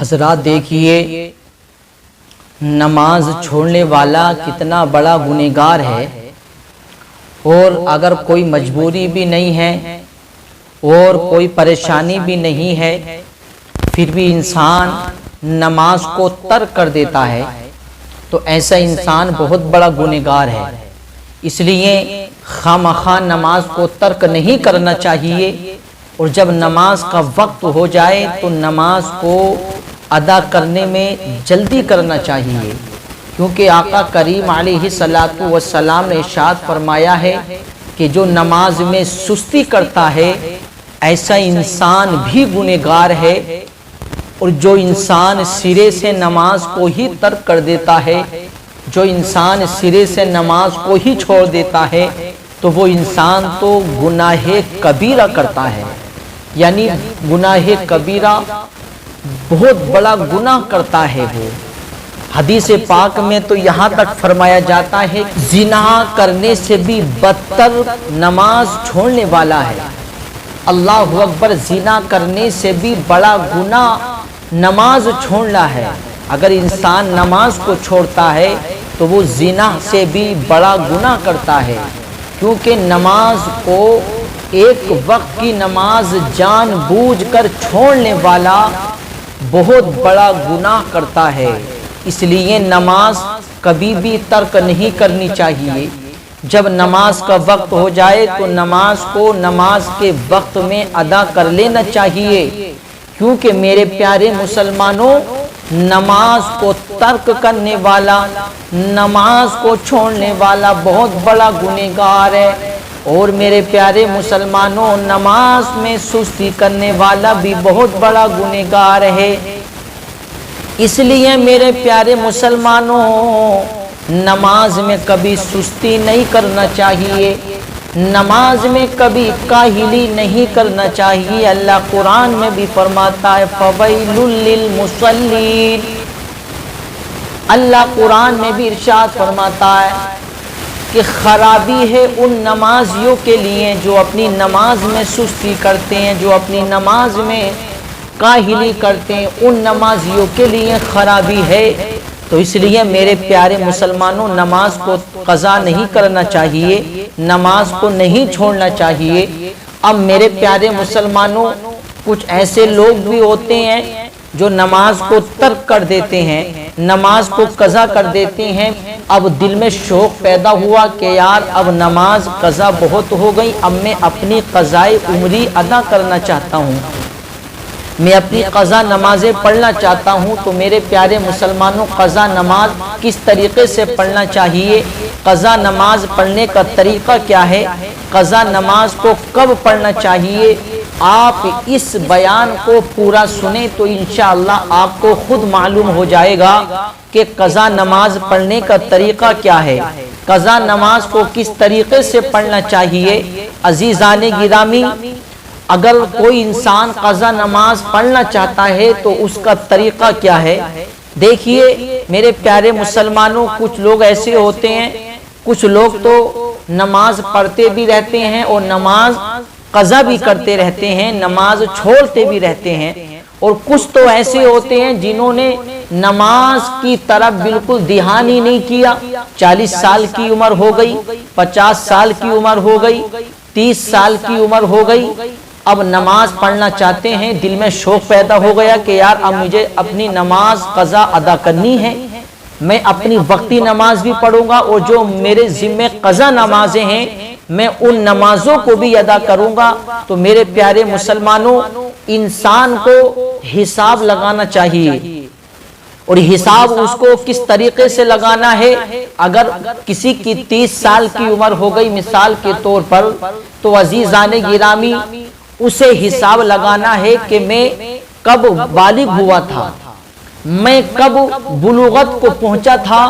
حضرات دیکھیے نماز چھوڑنے والا کتنا بڑا گنہگار ہے، اور اگر کوئی مجبوری بھی نہیں ہے اور کوئی پریشانی بھی نہیں ہے پھر بھی انسان نماز کو ترک کر دیتا ہے تو ایسا انسان بہت بڑا گنہگار ہے۔ اس لیے خواہ نماز کو ترک نہیں کرنا چاہیے، اور جب نماز کا وقت ہو جائے تو نماز کو ادا کرنے میں جلدی کرنا چاہیے، کیونکہ آقا کریم علیہ السلام نے ارشاد فرمایا ہے کہ جو نماز میں سستی کرتا ہے ایسا انسان بھی گنہگار ہے، اور جو انسان سرے سے نماز کو ہی ترک کر دیتا ہے، جو انسان سرے سے نماز کو ہی چھوڑ دیتا ہے تو وہ انسان تو گناہ کبیرہ کرتا ہے، یعنی گناہ کبیرہ بہت بڑا گناہ کرتا ہے۔ وہ حدیث پاک میں تو یہاں تک فرمایا جاتا ہے زنا کرنے سے بھی بدتر نماز چھوڑنے والا ہے۔ اللہ اکبر، زنا کرنے سے بھی بڑا گناہ نماز چھوڑنا ہے۔ اگر انسان نماز کو چھوڑتا ہے تو وہ زنا سے بھی بڑا گناہ کرتا ہے، کیونکہ نماز کو ایک وقت کی نماز جان بوجھ کر چھوڑنے والا بہت بڑا گناہ کرتا ہے۔ اس لیے نماز کبھی بھی ترک نہیں کرنی چاہیے۔ جب نماز کا وقت ہو جائے تو نماز کو نماز کے وقت میں ادا کر لینا چاہیے، کیونکہ میرے پیارے مسلمانوں، نماز کو ترک کرنے والا، نماز کو چھوڑنے والا بہت بڑا گنہگار ہے، اور میرے پیارے مسلمانوں نماز میں سستی کرنے والا بھی بہت بڑا گنہگار ہے۔ اس لیے میرے پیارے مسلمانوں نماز میں کبھی سستی نہیں کرنا چاہیے، نماز میں کبھی کاہلی نہیں کرنا چاہیے۔ اللہ قرآن میں بھی فرماتا ہے فویل للمصلین، اللہ قرآن میں بھی ارشاد فرماتا ہے کہ خرابی ہے ان نمازیوں کے لیے جو اپنی نماز میں سستی کرتے ہیں، جو اپنی نماز میں کاہلی کرتے ہیں، ان نمازیوں کے لیے خرابی ہے۔ تو اس لیے میرے پیارے مسلمانوں نماز کو قضا نہیں کرنا چاہیے، نماز کو نہیں چھوڑنا چاہیے۔ اب میرے پیارے مسلمانوں کچھ ایسے لوگ بھی ہوتے ہیں جو نماز کو ترک کر دیتے ہیں، نماز کو قضا کر دیتے ہیں۔ اب دل میں شوق پیدا ہوا کہ یار اب نماز قضا بہت ہو گئی، اب میں اپنی قضائے عمری ادا کرنا چاہتا ہوں، میں اپنی قضا نمازیں پڑھنا چاہتا ہوں۔ تو میرے پیارے مسلمانوں قضا نماز کس طریقے سے پڑھنا چاہیے، قضا نماز پڑھنے کا طریقہ کیا ہے، قضا نماز کو کب پڑھنا چاہیے، آپ اس بیان کو پورا سنیں تو انشاءاللہ آپ کو خود معلوم ہو جائے گا کہ قضا نماز پڑھنے کا طریقہ کیا ہے، قضا نماز کو کس طریقے سے پڑھنا چاہیے۔ عزیزان گرامی، اگر کوئی انسان قضا نماز پڑھنا چاہتا ہے تو اس کا طریقہ کیا ہے؟ دیکھیے میرے پیارے مسلمانوں، کچھ لوگ ایسے ہوتے ہیں، کچھ لوگ تو نماز پڑھتے بھی رہتے ہیں اور نماز قضا بھی کرتے رہتے ہیں، نماز چھوڑتے بھی رہتے ہیں، اور کچھ تو ایسے ہوتے ہیں جنہوں نے نماز کی طرف بالکل دھیان ہی نہیں کیا۔ 40 سال کی عمر ہو گئی، 50 سال کی عمر ہو گئی، 30 سال کی عمر ہو گئی، اب نماز پڑھنا چاہتے ہیں، دل میں شوق پیدا ہو گیا کہ یار اب مجھے اپنی نماز قضا ادا کرنی ہے، میں اپنی وقتی نماز بھی پڑھوں گا، اور جو میرے ذمہ قضا نمازیں ہیں میں ان نمازوں کو بھی ادا کروں گا۔ تو میرے پیارے مسلمانوں انسان کو حساب لگانا چاہیے، اور حساب اس کو کس طریقے سے لگانا ہے۔ اگر کسی کی 30 سال کی عمر ہو گئی مثال کے طور پر، تو عزیزان گرامی اسے حساب لگانا ہے کہ میں کب بالغ ہوا تھا، میں کب بلوغت کو پہنچا تھا،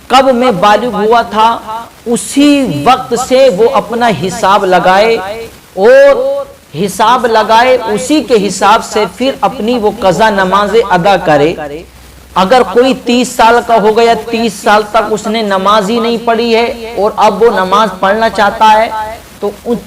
کب میں بالغ ہوا تھا، اسی وقت سے وہ اپنا حساب لگائے، اور حساب لگائے اسی کے حساب سے پھر اپنی وہ قضا نمازیں ادا کرے۔ اگر کوئی 30 سال کا ہو گیا، 30 سال تک اس نے نماز ہی نہیں پڑھی ہے، اور اب وہ نماز پڑھنا چاہتا ہے، تو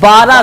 12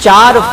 4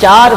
4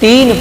3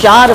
4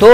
2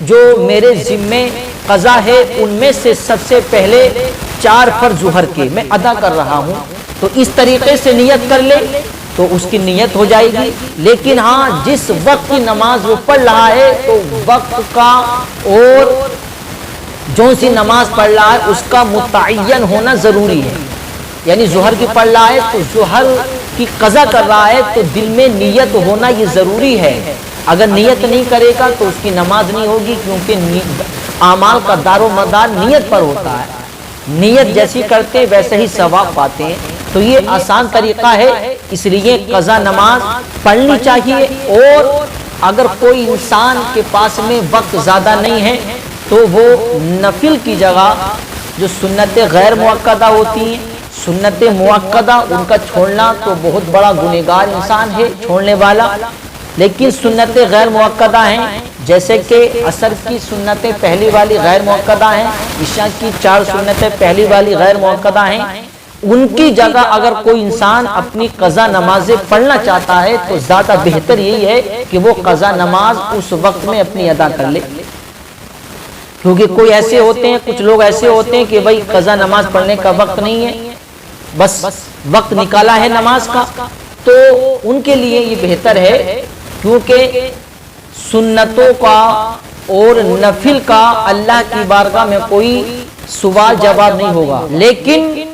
جو میرے ذمے قضا ہے ان میں سے سب سے پہلے 4 فرض ظہر کے میں ادا کر رہا ہوں، تو اس طریقے سے نیت کر لے تو اس کی نیت ہو جائے گی۔ لیکن ہاں جس وقت کی نماز وہ پڑھ رہا ہے تو وقت کا اور جو سی نماز پڑھ رہا ہے اس کا متعین ہونا ضروری ہے، یعنی ظہر کی پڑھ رہا ہے تو ظہر کی قضا کر رہا ہے تو دل میں نیت ہونا یہ ضروری ہے۔ اگر نیت نہیں کرے گا تو اس کی نماز نہیں ہوگی، کیونکہ اعمال کا دار و مدار نیت پر ہوتا ہے، نیت جیسی کرتے ویسے ہی ثواب پاتے ہیں۔ تو یہ آسان طریقہ ہے، اس لیے قضا نماز پڑھنی چاہیے۔ اور اگر کوئی انسان کے پاس میں وقت زیادہ نہیں ہے تو وہ نفل کی جگہ جو سنت غیر مؤکدہ ہوتی ہیں، سنت مؤکدہ ان کا چھوڑنا تو بہت بڑا گنہگار انسان ہے چھوڑنے والا، لیکن سنت غیر مؤکدہ ہیں جیسے کہ عصر کی سنتیں پہلی والی غیر مؤکدہ ہیں، عشاء کی 4 سنتیں پہلی والی غیر مؤکدہ ہیں، ان کی جگہ اگر کوئی انسان اپنی قضا نمازیں پڑھنا چاہتا ہے تو زیادہ بہتر یہی ہے کہ وہ قضا نماز اس وقت میں اپنی ادا کر لے۔ کیونکہ کوئی ایسے ہوتے ہیں، کچھ لوگ ایسے ہوتے ہیں کہ بھائی قضا نماز پڑھنے کا وقت نہیں ہے، بس وقت نکالا ہے نماز کا، تو ان کے لیے یہ بہتر ہے، کیونکہ سنتوں کا اور نفل کا اللہ کی بارگاہ میں کوئی سوال جواب نہیں ہوگا، لیکن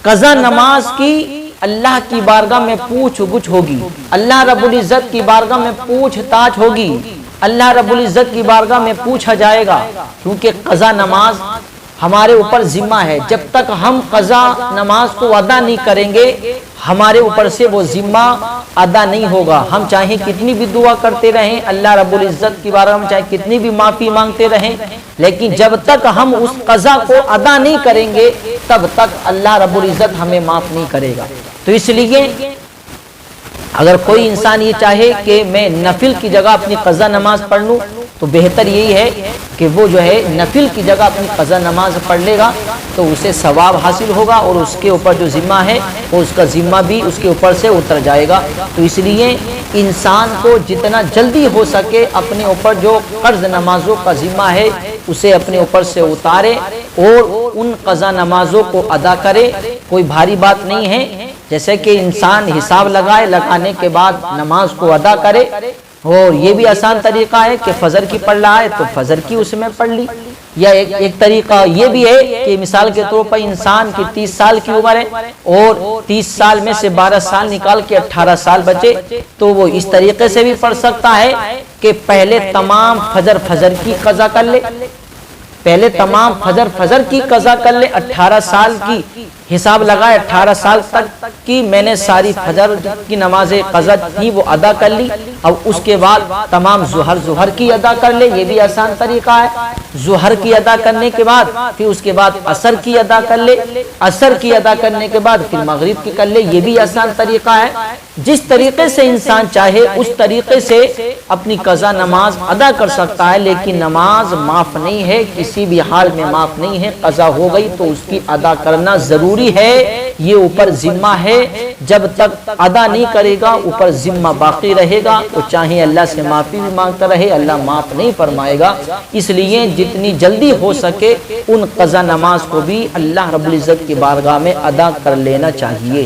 قضا نماز کی اللہ کی بارگاہ میں پوچھ گچھ ہوگی، اللہ رب العزت کی بارگاہ میں پوچھ تاچھ ہوگی، اللہ رب العزت کی بارگاہ میں پوچھا جائے گا، کیونکہ قضا نماز ہمارے اوپر ذمہ ہے۔ جب تک ہم قضا نماز کو ادا نہیں کریں گے ہمارے اوپر سے وہ ذمہ ادا نہیں ہوگا، ہم چاہے کتنی بھی دعا کرتے رہیں اللہ رب العزت کی بارگاہ میں، چاہے کتنی بھی معافی مانگتے رہیں، لیکن جب تک ہم اس قضا کو ادا نہیں کریں گے تب تک اللہ رب العزت ہمیں معاف نہیں کرے گا۔ تو اس لیے اگر کوئی انسان یہ چاہے کہ میں نفل کی جگہ اپنی قضا نماز پڑھ لوں تو بہتر یہی ہے کہ وہ جو ہے نفل کی جگہ اپنی قضا نماز پڑھ لے گا تو اسے ثواب حاصل ہوگا، اور اس کے اوپر جو ذمہ ہے وہ اس کا ذمہ بھی اس کے اوپر سے اتر جائے گا۔ تو اس لیے انسان کو جتنا جلدی ہو سکے اپنے اوپر جو قرض نمازوں کا ذمہ ہے اسے اپنے اوپر سے اتارے اور ان قضا نمازوں کو ادا کرے۔ کوئی بھاری بات نہیں ہے، جیسے کہ انسان حساب لگانے کے بعد نماز کو ادا کرے، اور یہ بھی آسان طریقہ ہے کہ فجر کی پڑھ رہا ہے تو فجر کی اس میں پڑھ لی، یا ایک طریقہ یہ بھی ہے کہ مثال کے طور پر انسان کی 30 سال کی عمر ہے اور 30 سال میں سے 12 سال نکال کے 18 سال بچے تو وہ اس طریقے سے بھی پڑھ سکتا ہے کہ پہلے تمام فجر کی قضا کر لے، پہلے تمام فجر کی قضا کر لے، 18 سال کی حساب لگائے، 18 سال تک کی میں نے ساری فجر کی نمازیں قضا تھی وہ ادا کر لی، اب اس کے بعد تمام ظہر کی ادا کر لے، یہ بھی آسان طریقہ ہے۔ ظہر کی ادا کرنے کے بعد پھر اس کے بعد عصر کی ادا کر لے، عصر کی ادا کرنے کے بعد پھر مغرب کی کر لے، یہ بھی آسان طریقہ ہے۔ جس طریقے سے انسان چاہے اس طریقے سے اپنی قضا نماز ادا کر سکتا ہے، لیکن نماز معاف نہیں ہے، کسی بھی حال میں معاف نہیں ہے، قضا ہو گئی تو اس کی ادا کرنا ضروری ہے، یہ اوپر ذمہ ہے، جب تک ادا نہیں کرے گا اوپر ذمہ باقی رہے گا، تو چاہے اللہ سے معافی بھی مانگتا رہے اللہ معاف نہیں فرمائے گا۔ اس لیے جتنی جلدی ہو سکے ان قضا نماز کو بھی اللہ رب العزت کی بارگاہ میں ادا کر لینا چاہیے۔